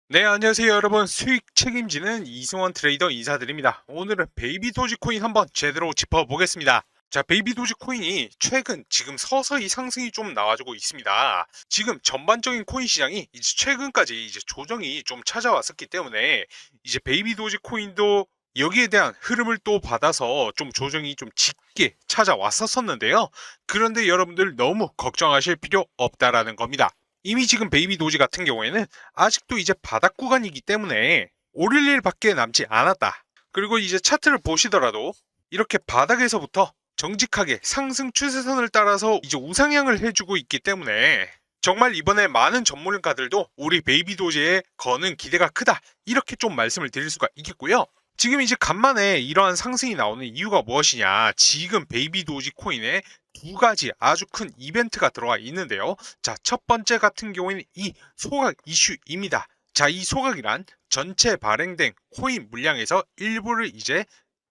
네, 안녕하세요, 여러분. 수익 책임지는 이승원 트레이더 인사드립니다. 오늘은 베이비 도지코인 한번 제대로 짚어보겠습니다. 자, 베이비 도지코인이 최근 지금 서서히 상승이 좀 나와주고 있습니다. 지금 전반적인 코인 시장이 이제 최근까지 이제 조정이 좀 찾아왔었기 때문에 이제 베이비 도지코인도 여기에 대한 흐름을 또 받아서 좀 조정이 좀 짙게 찾아왔었는데요. 그런데 여러분들 너무 걱정하실 필요 없다라는 겁니다. 이미 지금 베이비 도지 같은 경우에는 아직도 이제 바닥 구간이기 때문에 오를 일밖에 남지 않았다. 그리고 이제 차트를 보시더라도 이렇게 바닥에서부터 정직하게 상승 추세선을 따라서 이제 우상향을 해주고 있기 때문에 정말 이번에 많은 전문가들도 우리 베이비 도지에 거는 기대가 크다, 이렇게 좀 말씀을 드릴 수가 있겠고요. 지금 이제 간만에 이러한 상승이 나오는 이유가 무엇이냐, 지금 베이비 도지 코인에 두 가지 아주 큰 이벤트가 들어와 있는데요. 자, 첫 번째 같은 경우에는 이 소각 이슈입니다. 자, 이 소각이란 전체 발행된 코인 물량에서 일부를 이제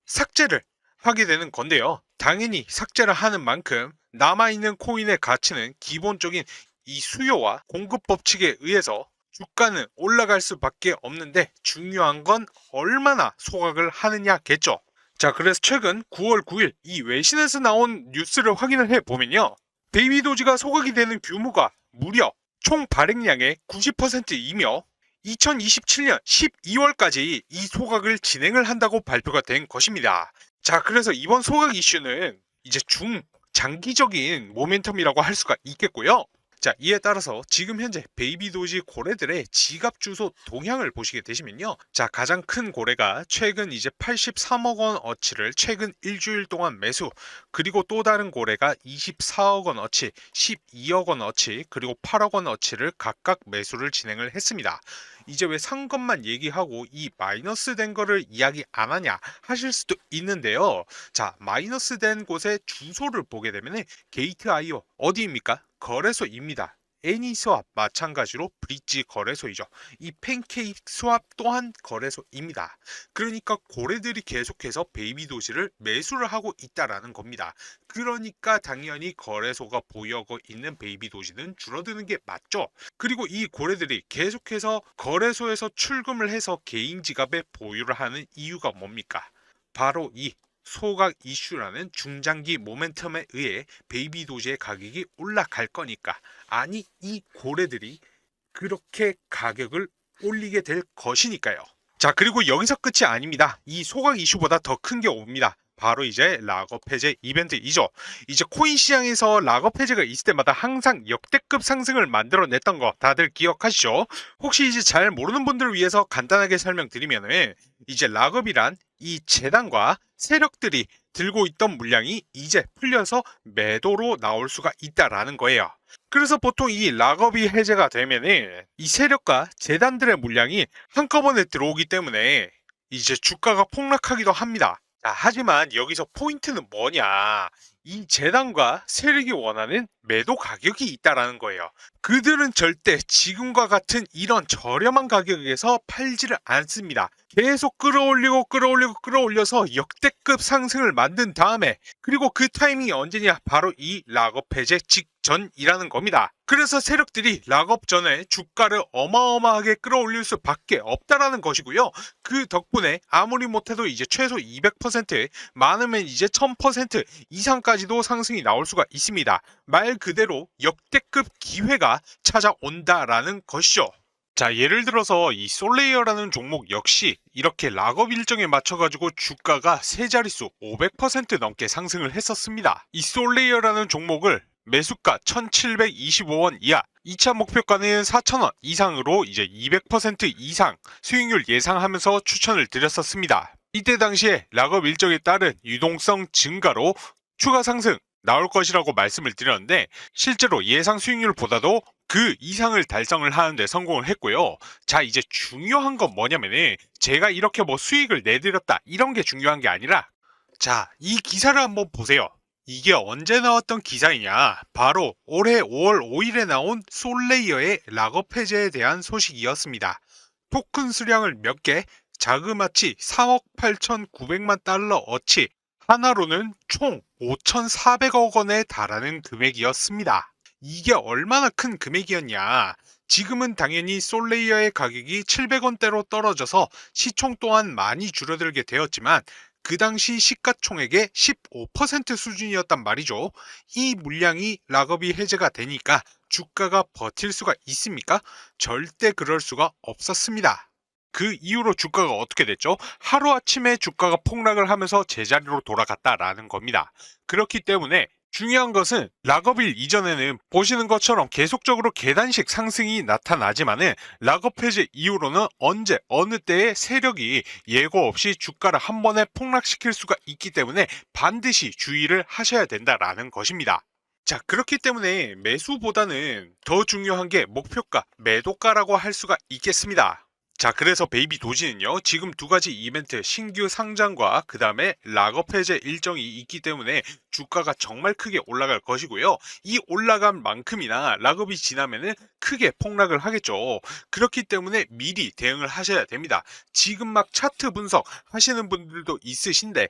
삭제를 하게 되는 건데요. 당연히 삭제를 하는 만큼 남아있는 코인의 가치는 기본적인 이 수요와 공급 법칙에 의해서 주가는 올라갈 수밖에 없는데, 중요한 건 얼마나 소각을 하느냐겠죠. 자, 그래서 최근 9월 9일 이 외신에서 나온 뉴스를 확인을 해보면요, 베이비 도지가 소각이 되는 규모가 무려 총 발행량의 90%이며 2027년 12월까지 이 소각을 진행을 한다고 발표가 된 것입니다. 자, 그래서 이번 소각 이슈는 이제 장기적인 모멘텀이라고 할 수가 있겠고요. 자, 이에 따라서 지금 현재 베이비 도지 고래들의 지갑 주소 동향을 보시게 되시면요. 자, 가장 큰 고래가 최근 이제 83억 원 어치를 최근 일주일 동안 매수, 그리고 또 다른 고래가 24억 원 어치, 12억 원 어치, 그리고 8억 원 어치를 각각 매수를 진행을 했습니다. 이제 왜 산 것만 얘기하고 이 마이너스 된 거를 이야기 안 하냐 하실 수도 있는데요. 자, 마이너스 된 곳의 주소를 보게 되면 게이트.io 어디입니까? 거래소입니다. 애니스왑 마찬가지로 브릿지 거래소이죠. 이 팬케이크 스왑 또한 거래소입니다. 그러니까 고래들이 계속해서 베이비 도시를 매수를 하고 있다라는 겁니다. 그러니까 당연히 거래소가 보유하고 있는 베이비 도시는 줄어드는 게 맞죠. 그리고 이 고래들이 계속해서 거래소에서 출금을 해서 개인 지갑에 보유를 하는 이유가 뭡니까? 바로 이 소각 이슈라는 중장기 모멘텀에 의해 베이비 도지의 가격이 올라갈 거니까, 아니 이 고래들이 그렇게 가격을 올리게 될 것이니까요. 자, 그리고 여기서 끝이 아닙니다. 이 소각 이슈보다 더 큰 게 옵니다. 바로 이제 락업 해제 이벤트이죠. 이제 코인 시장에서 락업 해제가 있을 때마다 항상 역대급 상승을 만들어냈던 거 다들 기억하시죠? 혹시 이제 잘 모르는 분들을 위해서 간단하게 설명드리면은, 이제 락업이란 이 재단과 세력들이 들고 있던 물량이 이제 풀려서 매도로 나올 수가 있다라는 거예요. 그래서 보통 이 락업이 해제가 되면은 이 세력과 재단들의 물량이 한꺼번에 들어오기 때문에 이제 주가가 폭락하기도 합니다. 자, 하지만 여기서 포인트는 뭐냐? 이 재단과 세력이 원하는 매도 가격이 있다라는 거예요. 그들은 절대 지금과 같은 이런 저렴한 가격에서 팔지를 않습니다. 계속 끌어올리고 끌어올리고 끌어올려서 역대급 상승을 만든 다음에, 그리고 그 타이밍이 언제냐? 바로 이 락업 해제 직전이라는 겁니다. 그래서 세력들이 락업 전에 주가를 어마어마하게 끌어올릴 수밖에 없다라는 것이고요. 그 덕분에 아무리 못해도 이제 최소 200%, 많으면 이제 1000% 이상까지도 상승이 나올 수가 있습니다. 말 그대로 역대급 기회가 찾아온다라는 것이죠. 자, 예를 들어서 이 솔레이어라는 종목 역시 이렇게 락업 일정에 맞춰가지고 주가가 세 자릿수 500% 넘게 상승을 했었습니다. 이 솔레이어라는 종목을 매수가 1725원 이하, 2차 목표가는 4,000원 이상으로 이제 200% 이상 수익률 예상하면서 추천을 드렸었습니다. 이때 당시에 락업 일정에 따른 유동성 증가로 추가 상승 나올 것이라고 말씀을 드렸는데, 실제로 예상 수익률보다도 그 이상을 달성을 하는데 성공을 했고요. 자, 이제 중요한 건 뭐냐면은 제가 이렇게 뭐 수익을 내드렸다 이런 게 중요한 게 아니라, 자, 이 기사를 한번 보세요. 이게 언제 나왔던 기사이냐? 바로 올해 5월 5일에 나온 솔레이어의 락업 해제에 대한 소식이었습니다. 토큰 수량을 몇 개, 자그마치 3억 8,900만 달러 어치, 하나로는 총 5,400억 원에 달하는 금액이었습니다. 이게 얼마나 큰 금액이었냐. 지금은 당연히 솔레이어의 가격이 700원대로 떨어져서 시총 또한 많이 줄어들게 되었지만 그 당시 시가총액의 15% 수준이었단 말이죠. 이 물량이 락업이 해제가 되니까 주가가 버틸 수가 있습니까? 절대 그럴 수가 없었습니다. 그 이후로 주가가 어떻게 됐죠? 하루아침에 주가가 폭락을 하면서 제자리로 돌아갔다라는 겁니다. 그렇기 때문에 중요한 것은 락업일 이전에는 보시는 것처럼 계속적으로 계단식 상승이 나타나지만은 락업 해제 이후로는 언제 어느 때의 세력이 예고 없이 주가를 한 번에 폭락시킬 수가 있기 때문에 반드시 주의를 하셔야 된다라는 것입니다. 자, 그렇기 때문에 매수보다는 더 중요한 게 목표가, 매도가라고 할 수가 있겠습니다. 자, 그래서 베이비 도지는요, 지금 두 가지 이벤트, 신규 상장과 그 다음에 락업 해제 일정이 있기 때문에 주가가 정말 크게 올라갈 것이고요. 이 올라간 만큼이나 락업이 지나면은 크게 폭락을 하겠죠. 그렇기 때문에 미리 대응을 하셔야 됩니다. 지금 막 차트 분석 하시는 분들도 있으신데,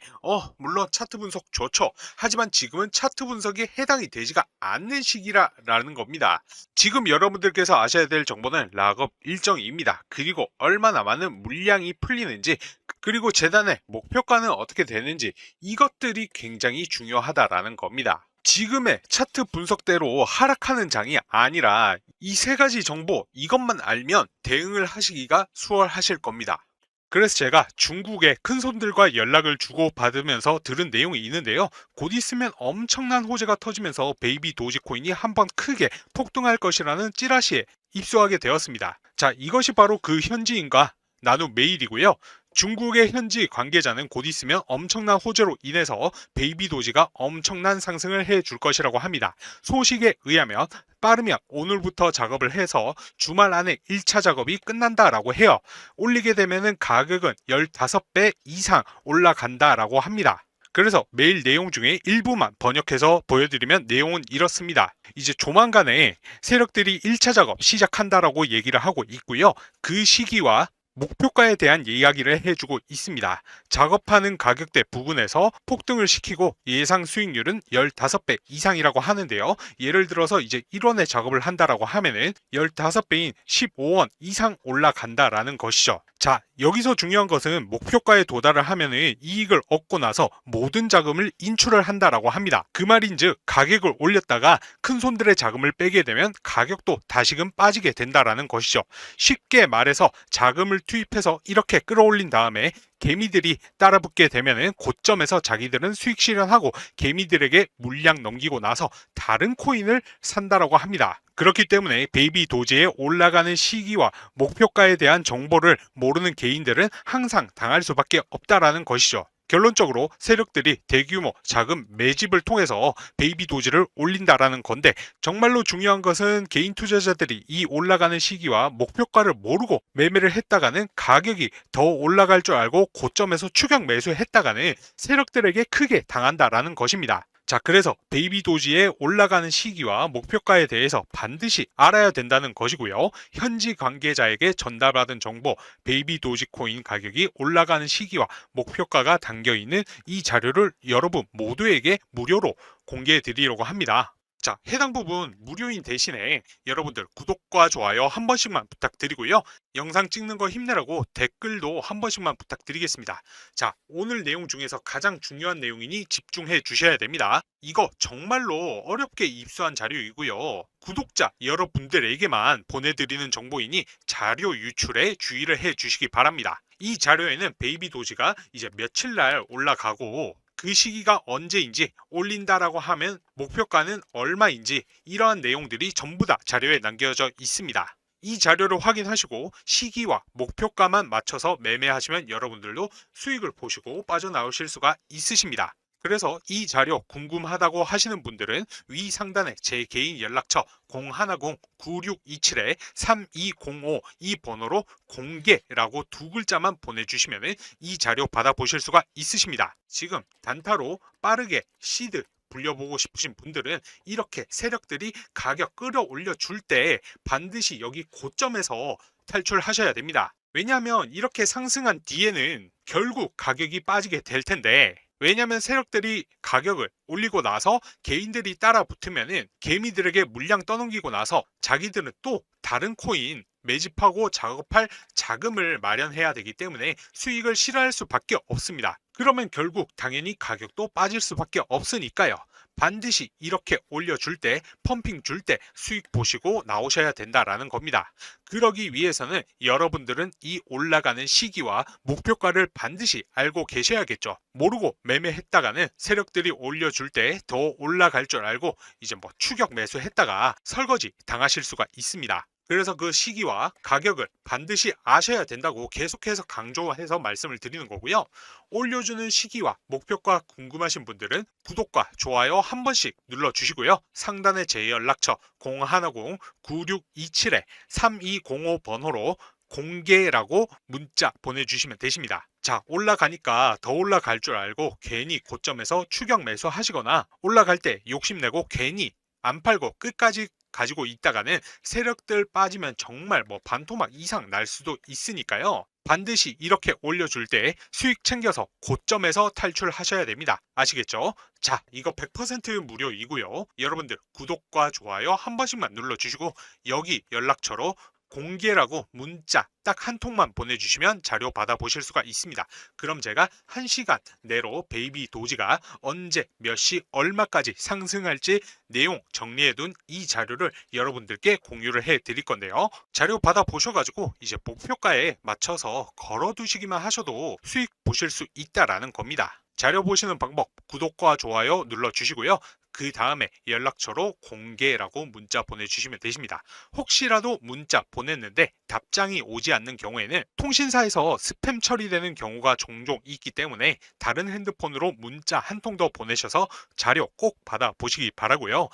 물론 차트 분석 좋죠. 하지만 지금은 차트 분석에 해당이 되지가 않는 시기라는 겁니다. 지금 여러분들께서 아셔야 될 정보는 락업 일정입니다. 그리고 얼마나 많은 물량이 풀리는지, 그리고 재단의 목표가는 어떻게 되는지, 이것들이 굉장히 중요하다라는 겁니다. 지금의 차트 분석대로 하락하는 장이 아니라 이 세 가지 정보, 이것만 알면 대응을 하시기가 수월하실 겁니다. 그래서 제가 중국의 큰 손들과 연락을 주고받으면서 들은 내용이 있는데요. 곧 있으면 엄청난 호재가 터지면서 베이비 도지코인이 한번 크게 폭등할 것이라는 찌라시에 입수하게 되었습니다. 자, 이것이 바로 그 현지인과 나눈 메일이고요. 중국의 현지 관계자는 곧 있으면 엄청난 호재로 인해서 베이비 도지가 엄청난 상승을 해줄 것이라고 합니다. 소식에 의하면 빠르면 오늘부터 작업을 해서 주말 안에 1차 작업이 끝난다라고 해요. 올리게 되면은 가격은 15배 이상 올라간다라고 합니다. 그래서 메일 내용 중에 일부만 번역해서 보여드리면 내용은 이렇습니다. 이제 조만간에 세력들이 1차 작업 시작한다라고 얘기를 하고 있고요. 그 시기와 목표가에 대한 이야기를 해주고 있습니다. 작업하는 가격대 부근에서 폭등을 시키고 예상 수익률은 15배 이상이라고 하는데요. 예를 들어서 이제 1원에 작업을 한다라고 하면은 15배인 15원 이상 올라간다라는 것이죠. 자, 여기서 중요한 것은 목표가에 도달을 하면은 이익을 얻고 나서 모든 자금을 인출을 한다라고 합니다. 그 말인즉 가격을 올렸다가 큰 손들의 자금을 빼게 되면 가격도 다시금 빠지게 된다라는 것이죠. 쉽게 말해서 자금을 투입해서 이렇게 끌어올린 다음에 개미들이 따라붙게 되면은 고점에서 자기들은 수익 실현하고 개미들에게 물량 넘기고 나서 다른 코인을 산다라고 합니다. 그렇기 때문에 베이비 도지의 올라가는 시기와 목표가에 대한 정보를 모르는 개인들은 항상 당할 수밖에 없다라는 것이죠. 결론적으로 세력들이 대규모 자금 매집을 통해서 베이비 도지를 올린다라는 건데, 정말로 중요한 것은 개인 투자자들이 이 올라가는 시기와 목표가를 모르고 매매를 했다가는 가격이 더 올라갈 줄 알고 고점에서 추격 매수했다가는 세력들에게 크게 당한다라는 것입니다. 자, 그래서 베이비 도지의 올라가는 시기와 목표가에 대해서 반드시 알아야 된다는 것이고요. 현지 관계자에게 전달받은 정보, 베이비 도지 코인 가격이 올라가는 시기와 목표가가 담겨 있는 이 자료를 여러분 모두에게 무료로 공개해 드리려고 합니다. 자, 해당 부분 무료인 대신에 여러분들 구독과 좋아요 한 번씩만 부탁드리고요. 영상 찍는 거 힘내라고 댓글도 한 번씩만 부탁드리겠습니다. 자, 오늘 내용 중에서 가장 중요한 내용이니 집중해 주셔야 됩니다. 이거 정말로 어렵게 입수한 자료이고요. 구독자 여러분들에게만 보내드리는 정보이니 자료 유출에 주의를 해 주시기 바랍니다. 이 자료에는 베이비 도지가 이제 며칠 날 올라가고 그 시기가 언제인지, 올린다라고 하면 목표가는 얼마인지, 이러한 내용들이 전부 다 자료에 남겨져 있습니다. 이 자료를 확인하시고 시기와 목표가만 맞춰서 매매하시면 여러분들도 수익을 보시고 빠져나오실 수가 있으십니다. 그래서 이 자료 궁금하다고 하시는 분들은 위 상단에 제 개인 연락처 010-9627-3205 이 번호로 공개라고 두 글자만 보내주시면 이 자료 받아보실 수가 있으십니다. 지금 단타로 빠르게 시드 불려보고 싶으신 분들은 이렇게 세력들이 가격 끌어올려 줄 때 반드시 여기 고점에서 탈출하셔야 됩니다. 왜냐하면 이렇게 상승한 뒤에는 결국 가격이 빠지게 될 텐데, 왜냐면 세력들이 가격을 올리고 나서 개인들이 따라 붙으면은 개미들에게 물량 떠넘기고 나서 자기들은 또 다른 코인 매집하고 작업할 자금을 마련해야 되기 때문에 수익을 실현할 수밖에 없습니다. 그러면 결국 당연히 가격도 빠질 수밖에 없으니까요. 반드시 이렇게 올려줄 때, 펌핑 줄 때 수익 보시고 나오셔야 된다라는 겁니다. 그러기 위해서는 여러분들은 이 올라가는 시기와 목표가를 반드시 알고 계셔야겠죠. 모르고 매매했다가는 세력들이 올려줄 때 더 올라갈 줄 알고 이제 뭐 추격 매수했다가 설거지 당하실 수가 있습니다. 그래서 그 시기와 가격을 반드시 아셔야 된다고 계속해서 강조해서 말씀을 드리는 거고요. 올려주는 시기와 목표가 궁금하신 분들은 구독과 좋아요 한 번씩 눌러주시고요. 상단에 제 연락처 010-9627-3205 번호로 공개라고 문자 보내주시면 되십니다. 자, 올라가니까 더 올라갈 줄 알고 괜히 고점에서 추격 매수 하시거나 올라갈 때 욕심내고 괜히 안 팔고 끝까지 가지고 있다가는 세력들 빠지면 정말 뭐 반토막 이상 날 수도 있으니까요. 반드시 이렇게 올려줄 때 수익 챙겨서 고점에서 탈출하셔야 됩니다. 아시겠죠? 자, 이거 100% 무료이고요. 여러분들 구독과 좋아요 한 번씩만 눌러주시고 여기 연락처로 공개라고 문자 딱 한 통만 보내주시면 자료 받아보실 수가 있습니다. 그럼 제가 1시간 내로 베이비 도지가 언제 몇 시 얼마까지 상승할지 내용 정리해둔 이 자료를 여러분들께 공유를 해드릴 건데요. 자료 받아보셔가지고 이제 목표가에 맞춰서 걸어두시기만 하셔도 수익 보실 수 있다라는 겁니다. 자료 보시는 방법 구독과 좋아요 눌러주시고요. 그 다음에 연락처로 공개라고 문자 보내주시면 되십니다. 혹시라도 문자 보냈는데 답장이 오지 않는 경우에는 통신사에서 스팸 처리되는 경우가 종종 있기 때문에 다른 핸드폰으로 문자 한 통 더 보내셔서 자료 꼭 받아보시기 바라고요.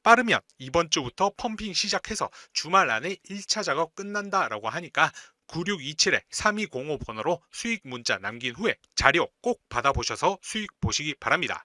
빠르면 이번 주부터 펌핑 시작해서 주말 안에 1차 작업 끝난다라고 하니까 9627-3205 번호로 수익 문자 남긴 후에 자료 꼭 받아보셔서 수익 보시기 바랍니다.